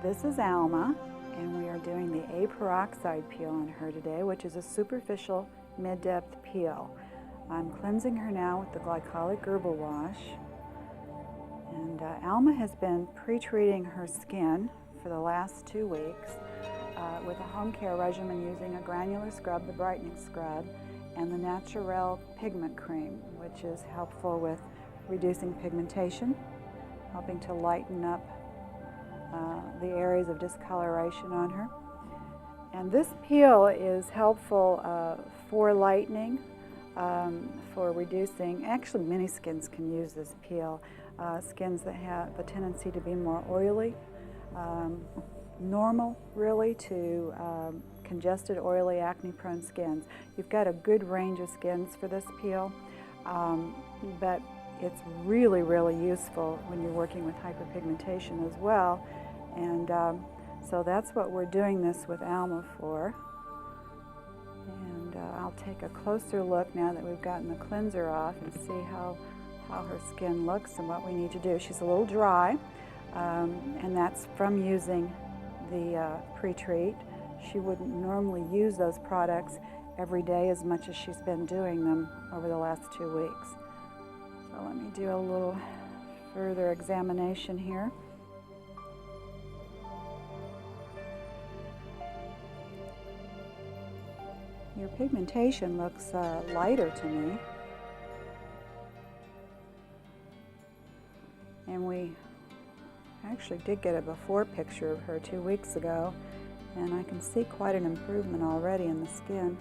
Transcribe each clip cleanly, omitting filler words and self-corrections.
This is Alma, and we are doing the Peroxide Peel on her today, which is a superficial mid-depth peel. I'm cleansing her now with the glycolic herbal wash. And Alma has been pre-treating her skin for the last 2 weeks with a home care regimen using a granular scrub, the brightening scrub, and the Naturel pigment cream, which is helpful with reducing pigmentation, helping to lighten up the areas of discoloration on her. And this peel is helpful for lightening, for reducing, actually many skins can use this peel. Skins that have a tendency to be more oily, normal really to congested, oily, acne-prone skins. You've got a good range of skins for this peel, but it's really, really useful when you're working with hyperpigmentation as well. And so that's what we're doing this with Alma for. And I'll take a closer look now that we've gotten the cleanser off and see how her skin looks and what we need to do. She's a little dry, and that's from using the pre-treat. She wouldn't normally use those products every day as much as she's been doing them over the last 2 weeks. So let me do a little further examination here. Your pigmentation looks lighter to me. And we actually did get a before picture of her 2 weeks ago, and I can see quite an improvement already in the skin.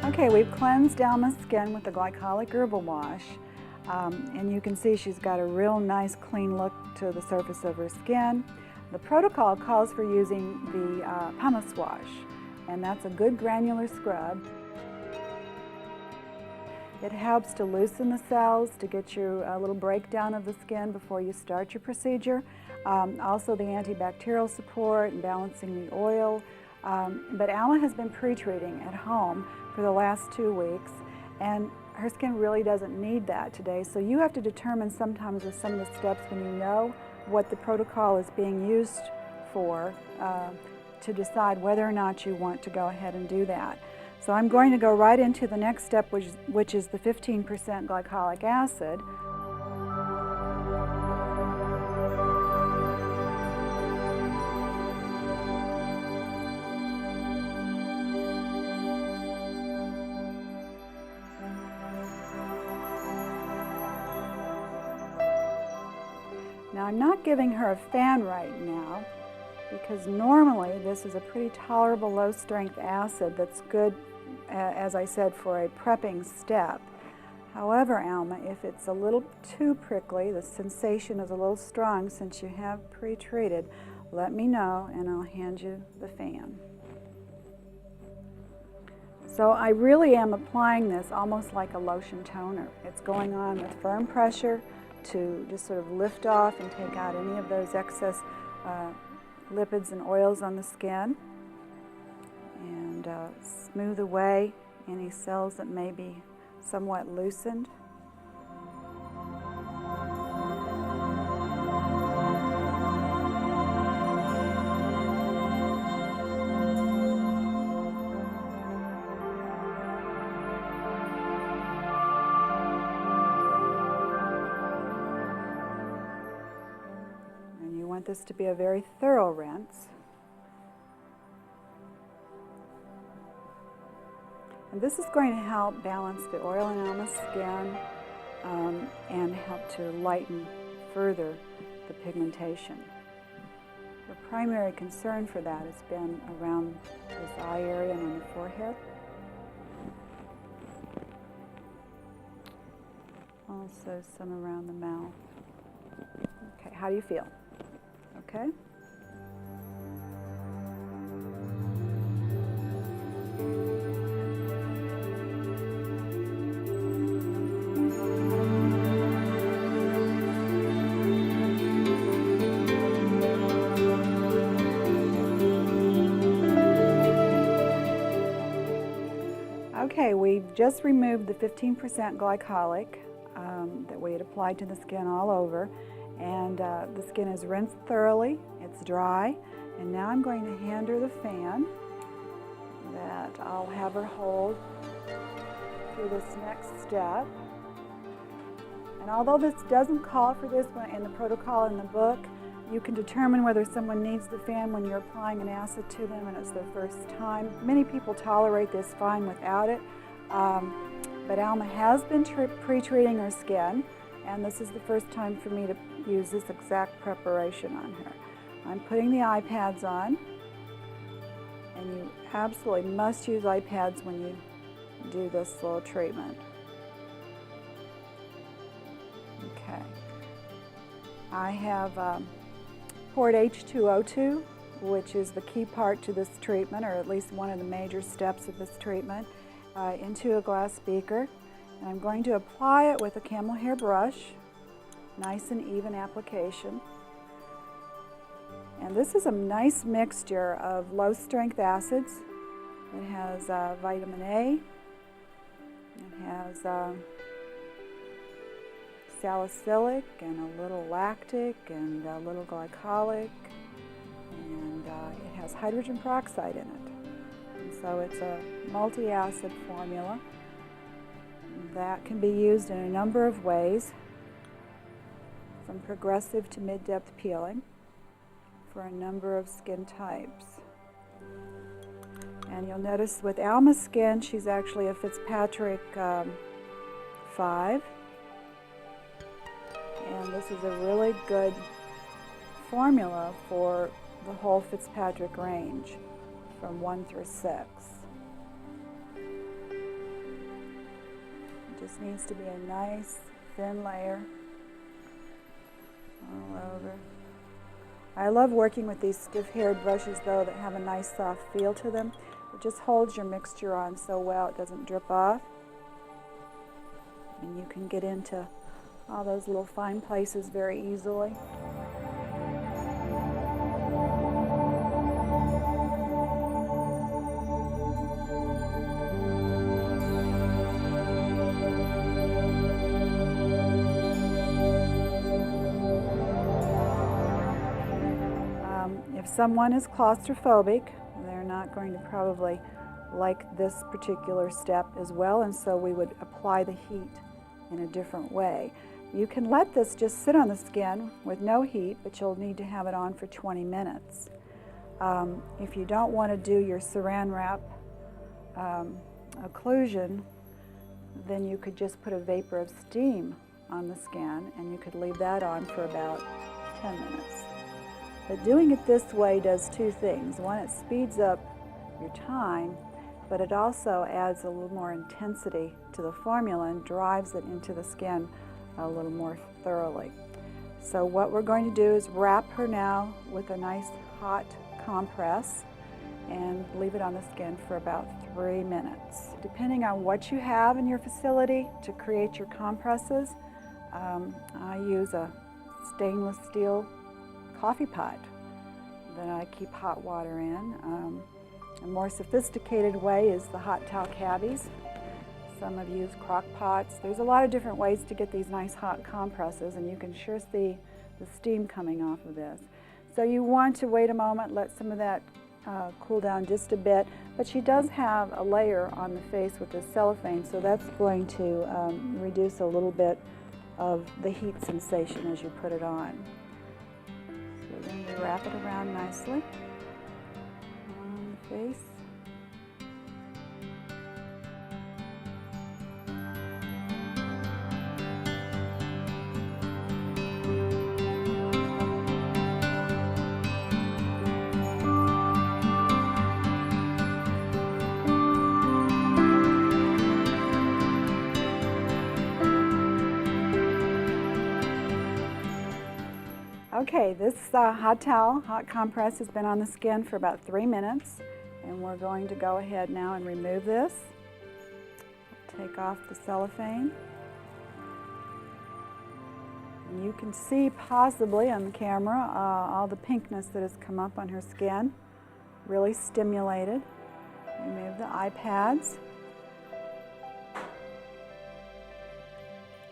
Okay, we've cleansed Alma's skin with the glycolic herbal wash, and you can see she's got a real nice clean look to the surface of her skin. The protocol calls for using the pumice wash, and that's a good granular scrub. It helps to loosen the cells, to get you a little breakdown of the skin before you start your procedure. Also the antibacterial support and balancing the oil. But Alma has been pre-treating at home for the last 2 weeks, and her skin really doesn't need that today. So you have to determine sometimes with some of the steps when you know what the protocol is being used for to decide whether or not you want to go ahead and do that. So I'm going to go right into the next step, which is the 15% glycolic acid. Now I'm not giving her a fan right now because normally this is a pretty tolerable low-strength acid that's good, as I said, for a prepping step. However, Alma, if it's a little too prickly, the sensation is a little strong since you have pre-treated, let me know and I'll hand you the fan. So I really am applying this almost like a lotion toner. It's going on with firm pressure to just sort of lift off and take out any of those excess lipids and oils on the skin, and smooth away any cells that may be somewhat loosened. And you want this to be a very thorough rinse. And this is going to help balance the oil in Alma's skin and help to lighten further the pigmentation. The primary concern for that has been around this eye area and on the forehead. Also some around the mouth. Okay, how do you feel? Okay? Okay, we've just removed the 15% glycolic that we had applied to the skin all over, and the skin is rinsed thoroughly, it's dry, and now I'm going to hand her the fan that I'll have her hold through this next step. And although this doesn't call for this in the protocol in the book, you can determine whether someone needs the fan when you're applying an acid to them and it's their first time. Many people tolerate this fine without it, but Alma has been pre-treating her skin, and this is the first time for me to use this exact preparation on her. I'm putting the eye pads on, and you absolutely must use eye pads when you do this little treatment. Okay. I have poured H2O2, which is the key part to this treatment, or at least one of the major steps of this treatment, into a glass beaker. And I'm going to apply it with a camel hair brush, nice and even application. And this is a nice mixture of low strength acids. It has vitamin A, it has salicylic and a little lactic and a little glycolic, and it has hydrogen peroxide in it. And so it's a multi-acid formula that can be used in a number of ways, from progressive to mid-depth peeling for a number of skin types. And you'll notice with Alma's skin, she's actually a Fitzpatrick 5. And this is a really good formula for the whole Fitzpatrick range, from 1 through 6. It just needs to be a nice thin layer all over. I love working with these stiff-haired brushes though that have a nice soft feel to them. It just holds your mixture on so well it doesn't drip off. And you can get into all those little fine places very easily. If someone is claustrophobic, they're not going to probably like this particular step as well, and so we would apply the heat in a different way. You can let this just sit on the skin with no heat, but you'll need to have it on for 20 minutes. If you don't want to do your saran wrap occlusion, then you could just put a vapor of steam on the skin, and you could leave that on for about 10 minutes. But doing it this way does two things. One, it speeds up your time, but it also adds a little more intensity to the formula and drives it into the skin a little more thoroughly. So what we're going to do is wrap her now with a nice hot compress and leave it on the skin for about 3 minutes. depending on what you have in your facility to create your compresses, I use a stainless steel coffee pot that I keep hot water in. A more sophisticated way is the hot towel caddies. Some have used crock pots. There's a lot of different ways to get these nice hot compresses, and you can sure see the steam coming off of this. So you want to wait a moment, let some of that cool down just a bit, but she does have a layer on the face with the cellophane, so that's going to reduce a little bit of the heat sensation as you put it on. So then we wrap it around nicely on the face. Okay, this hot towel, hot compress has been on the skin for about 3 minutes, and we're going to go ahead now and remove this. Take off the cellophane. And you can see possibly on the camera all the pinkness that has come up on her skin, really stimulated. Remove the eye pads.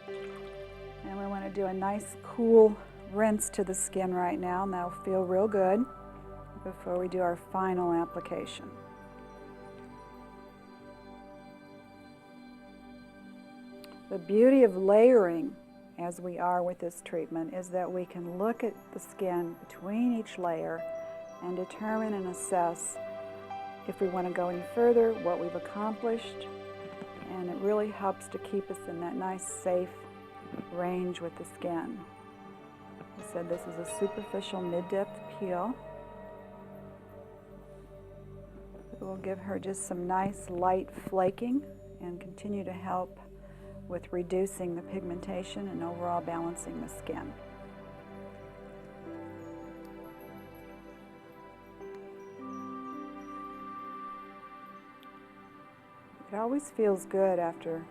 And we want to do a nice cool rinse to the skin right now, and that'll feel real good before we do our final application. The beauty of layering, as we are with this treatment, is that we can look at the skin between each layer and determine and assess if we want to go any further, what we've accomplished, and it really helps to keep us in that nice, safe range with the skin. I said this is a superficial mid-depth peel. It will give her just some nice light flaking and continue to help with reducing the pigmentation and overall balancing the skin. It always feels good after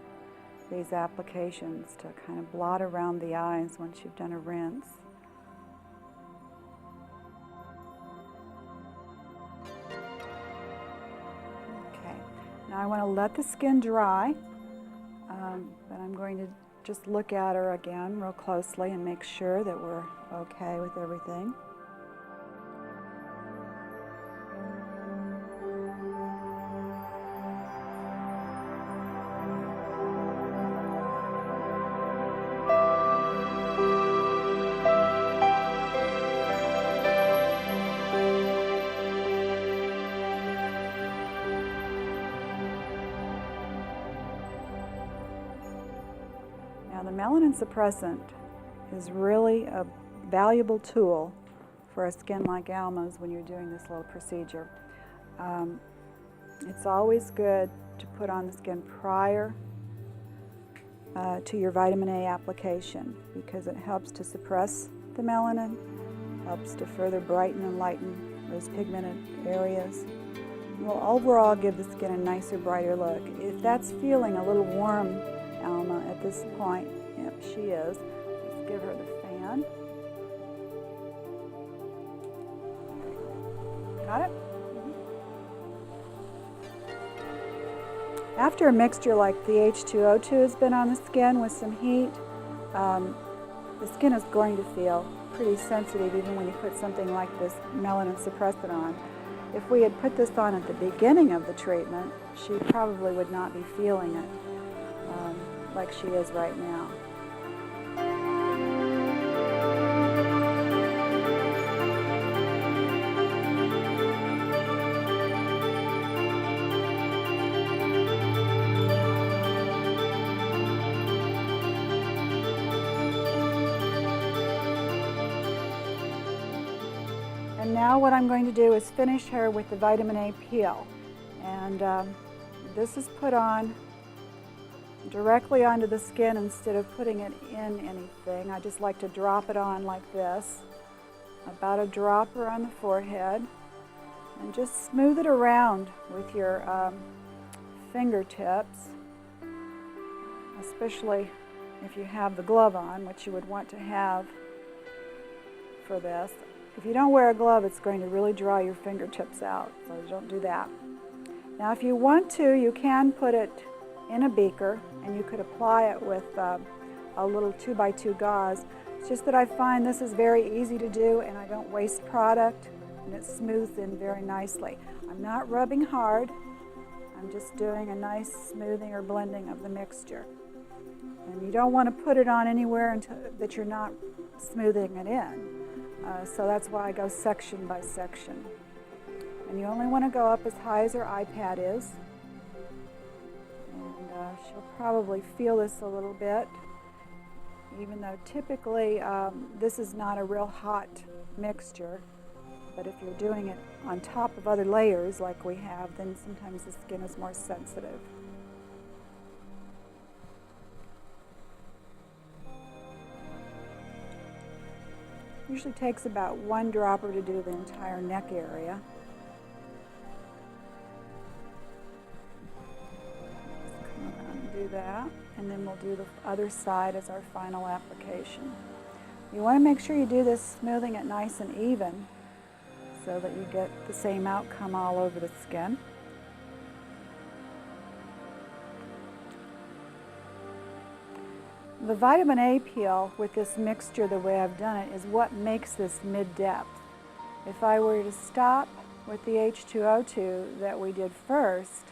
these applications to kind of blot around the eyes once you've done a rinse. Now I want to let the skin dry, but I'm going to just look at her again real closely and make sure that we're okay with everything. Now the melanin suppressant is really a valuable tool for a skin like Alma's when you're doing this little procedure. It's always good to put on the skin prior to your vitamin A application because it helps to suppress the melanin, helps to further brighten and lighten those pigmented areas. It will overall give the skin a nicer, brighter look. If that's feeling a little warm, Alma, at this point, yep, she is. Let's give her the fan. Got it? After a mixture like the H2O2 has been on the skin with some heat, the skin is going to feel pretty sensitive even when you put something like this melanin suppressant on. If we had put this on at the beginning of the treatment, she probably would not be feeling it like she is right now. And now what I'm going to do is finish her with the vitamin A peel. And this is put on directly onto the skin instead of putting it in anything. I just like to drop it on like this, about a dropper on the forehead, and just smooth it around with your fingertips, especially if you have the glove on, which you would want to have for this. If you don't wear a glove, it's going to really dry your fingertips out, so don't do that. Now if you want to, you can put it in a beaker and you could apply it with a little 2x2 gauze. It's just that I find this is very easy to do and I don't waste product, and it smooths in very nicely. I'm not rubbing hard, I'm just doing a nice smoothing or blending of the mixture. And you don't want to put it on anywhere until that you're not smoothing it in. So that's why I go section by section. And you only want to go up as high as her iPad is. And she'll probably feel this a little bit, even though typically this is not a real hot mixture. But if you're doing it on top of other layers like we have, then sometimes the skin is more sensitive. Usually takes about 1 dropper to do the entire neck area. Just come around and do that, and then we'll do the other side as our final application. You want to make sure you do this smoothing it nice and even so that you get the same outcome all over the skin. The vitamin A peel with this mixture, the way I've done it, is what makes this mid-depth. If I were to stop with the H2O2 that we did first,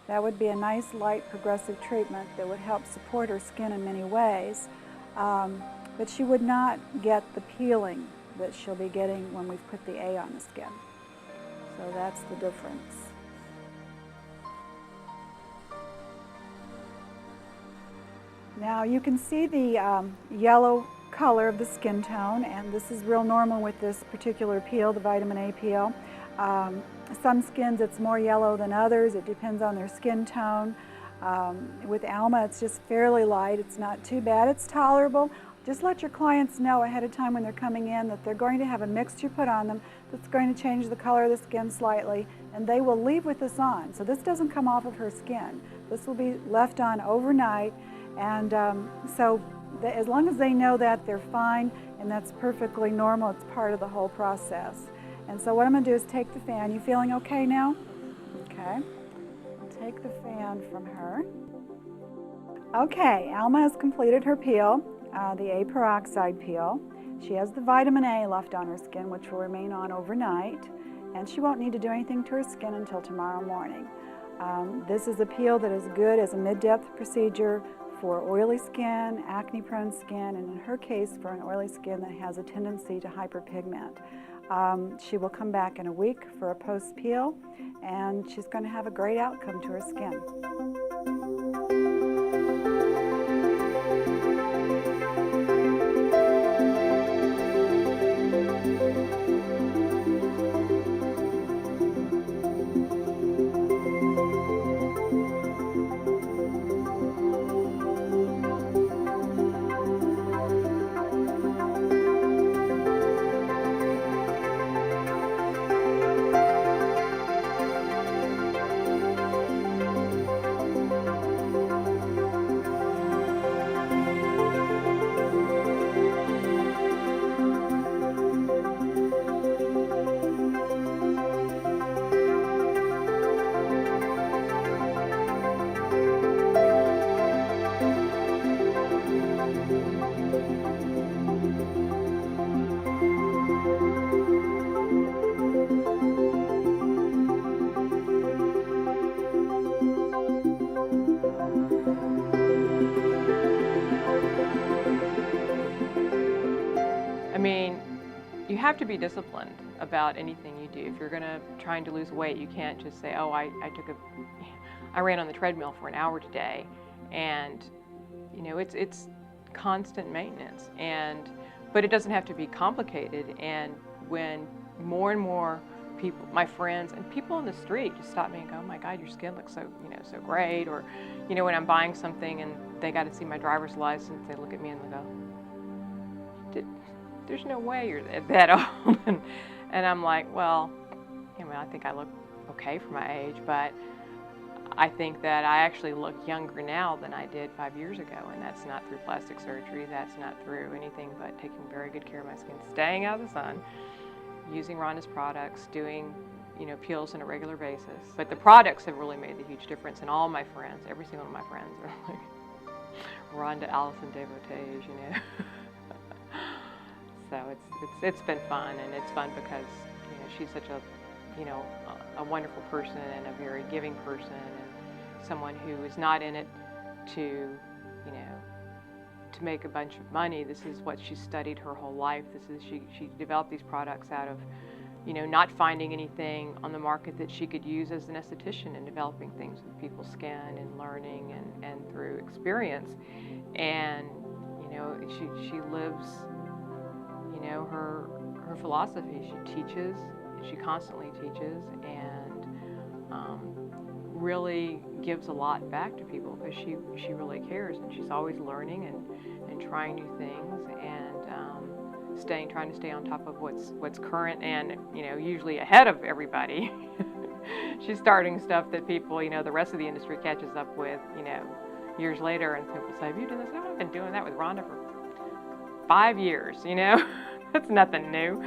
that would be a nice light progressive treatment that would help support her skin in many ways, but she would not get the peeling that she'll be getting when we've put the A on the skin. So that's the difference. Now you can see the yellow color of the skin tone, and this is real normal with this particular peel, the vitamin A peel. Some skins it's more yellow than others. It depends on their skin tone. With Alma it's just fairly light. It's not too bad. It's tolerable. Just let your clients know ahead of time when they're coming in that they're going to have a mixture put on them that's going to change the color of the skin slightly, and they will leave with this on. So this doesn't come off of her skin. This will be left on overnight. And as long as they know that, they're fine, and that's perfectly normal. It's part of the whole process. And so what I'm going to do is take the fan. You feeling okay now? Okay. I'll take the fan from her. Okay, Alma has completed her peel, the A peroxide peel. She has the vitamin A left on her skin, which will remain on overnight, and she won't need to do anything to her skin until tomorrow morning. This is a peel that is good as a mid-depth procedure for oily skin, acne-prone skin, and in her case for an oily skin that has a tendency to hyperpigment. She will come back in a week for a post-peel, and she's going to have a great outcome to her skin. You have to be disciplined about anything you do. If you're trying to lose weight, you can't just say, oh, I ran on the treadmill for an hour today. And it's constant maintenance, but it doesn't have to be complicated. And when more and more people, my friends and people on the street just stop me and go, oh my God, your skin looks so, so great. Or, when I'm buying something and they got to see my driver's license, they look at me and they go, there's no way you're that old. And I'm like, well, I think I look okay for my age, but I think that I actually look younger now than I did 5 years ago, and that's not through plastic surgery, that's not through anything but taking very good care of my skin, staying out of the sun, using Rhonda's products, doing peels on a regular basis. But the products have really made the huge difference, and all my friends, every single one of my friends are like Rhonda, Allison devotees, So it's been fun, and it's fun because she's such a wonderful person and a very giving person, and someone who is not in it to to make a bunch of money. This is what she studied her whole life. She developed these products out of not finding anything on the market that she could use as an esthetician, and developing things with people's skin and learning and through experience. And she lives her philosophy. She teaches, she constantly teaches, and really gives a lot back to people because she really cares, and she's always learning and trying new things, and trying to stay on top of what's current, and usually ahead of everybody. She's starting stuff that people, the rest of the industry catches up with, years later, and people say, "Have you done this?" "Oh, I've been doing that with Rhonda for 5 years." That's nothing new.